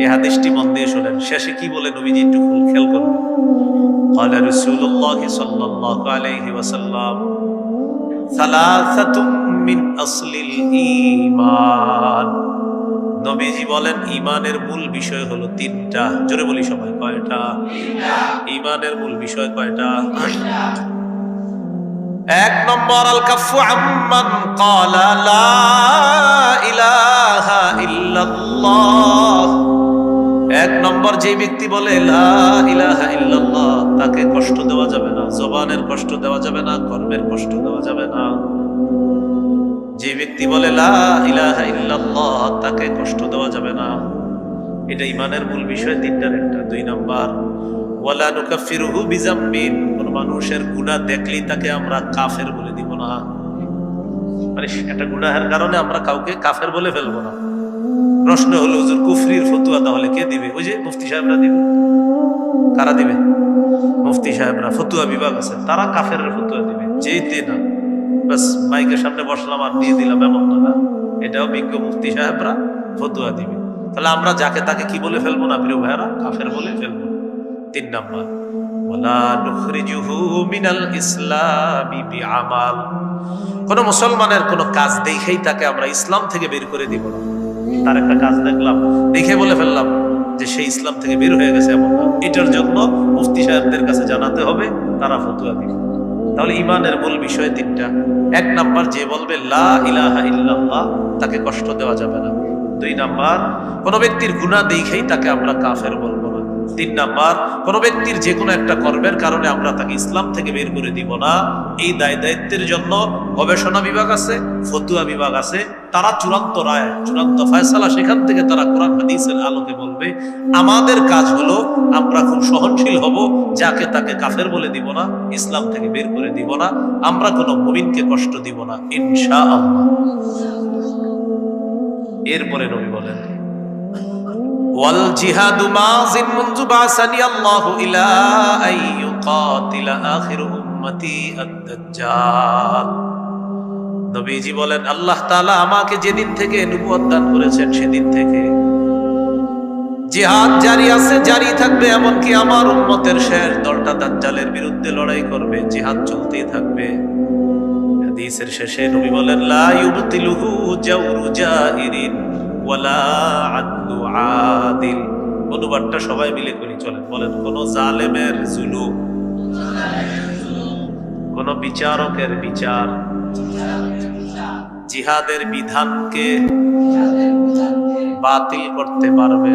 এই হাদিসটি মন দিয়ে শোনেন, শেষে কি বলে নবীজি একটু খেয়াল করুন। قال رسول الله صلى الله عليه وسلم ثلاثة من أصل الإيمان। নবীজি বলেন ঈমানের মূল বিষয় হলো তিনটা। জোরে বলি সবাই, কয়টা? ঈমানের মূল বিষয় কয়টা? এক নম্বর, আল কাফু আম্মান ক্বালা লা ইলাহা ইল্লাল্লাহ। এক নম্বর, যে ব্যক্তি বলে লা ইলাহা ইল্লাল্লাহ, তাকে কষ্ট দেওয়া যাবে না, জবানের কষ্ট দেওয়া যাবে না, কর্মের কষ্ট দেওয়া যাবে না। যে ব্যক্তি বলে লা ইলাহা ইল্লাল্লাহ, তাকে কষ্ট দেওয়া যাবে না। এটা ঈমানের মূল বিষয় তিনটার একটা। দুই নম্বর, ওয়ালা নুকাফিরুহু বিযাম্বিন। কোন মানুষের গুনাহ দেখলেই তাকে আমরা কাফের বলে দিব না। মানে একটা গুনাহের কারণে আমরা কাউকে কাফের বলে ফেলবো না। প্রশ্ন হলো, হুজুর কুফরির ফতোয়া তাহলে কে দিবে? ওই যে মুফতি সাহেবরা দিবে। কারা দিবে? মুফতি সাহেবরা, ফতোয়া বিভাগ আছে, তারা কাফের ফতোয়া দিবে। যেইতে না বাস মাইকের সামনে বসলাম আর দিয়ে দিলাম, এমন না। এটাও বিজ্ঞ মুফতি সাহেবরা ফতোয়া দিবে। তাহলে আমরা যাকে তাকে কি বলে ফেলবো না প্রিয় ভাইরা? কাফের বলে ফেলবো। তিন নাম্বার, ওয়ালা নুখরিজুহু মিনাল ইসলামি বিআমাল। কোন মুসলমানের কোন কাজ দেখেই তাকে আমরা ইসলাম থেকে বের করে দিব না। তার একটা কাজ দেখলাম, দেখে বলে ফেললাম যে সে ইসলাম থেকে বের হয়ে গেছে, এমন না। এটার জন্য মুফতি সাহেবদের কাছে জানাতে হবে, তারা ফতোয়া দিবে। তাহলে ঈমানের মূল বিষয় তিনটা। এক নাম্বার, যে বলবে লা ইলাহা ইল্লাল্লাহ, তাকে কষ্ট দেওয়া যাবে না। দুই নাম্বার, কোন ব্যক্তির গুনাহ দেখেই তাকে আমরা কাফের বলবো না। তিন নাম্বার, কোন ব্যক্তির যে কোনো একটা কর্মের কারণে আমরা তাকে ইসলাম থেকে বের করে দিব না। এই দায়িত্বের জন্য গবেষণা বিভাগ আছে, ফতুয়া বিভাগ আছে, তারা চূড়ান্ত রায়, চূড়ান্ত ফয়সালা সেখান থেকে তারা কোরআন হাদিসের আলোকে বলবে। আমাদের কাজ হলো আমরা খুব সহনশীল হব, যাকে তাকে কাফের বলে দিব না, ইসলাম থেকে বের করে দিব না, আমরা কোনো মুমিনকে কষ্ট দিব না, ইনশাআল্লাহ। এরপরে নবী বলেন, ওয়াল জিহাদু মাযিন মুনযু বাসানি আল্লাহু ইলা আইয়ুকাতিলা আখিরু উম্মতি আদ-দাজ্জাল। নবীজি বলেন, আল্লাহ তাআলা আমাকে যেদিন থেকে নবুয়ত দান করেছেন সেদিন থেকে জিহাদ জারি আছে, জারি থাকবে, এমনকি আমার উম্মতের শেষ দলটা দাজ্জালের বিরুদ্ধে লড়াই করবে, জিহাদ চলতেই থাকবে। হাদিসের শেষে নবী বলেন, লা ইউবতিলুহু জাওরু জাইরিন ওয়ালা আদলু আদিল। অনুবাদটা সবাই মিলে করি, চলেন বলেন। কোন জালেমের জুলুম, কোন বিচারকের বিচার, জিহাদের বিধানকে বাতিল করতে পারবে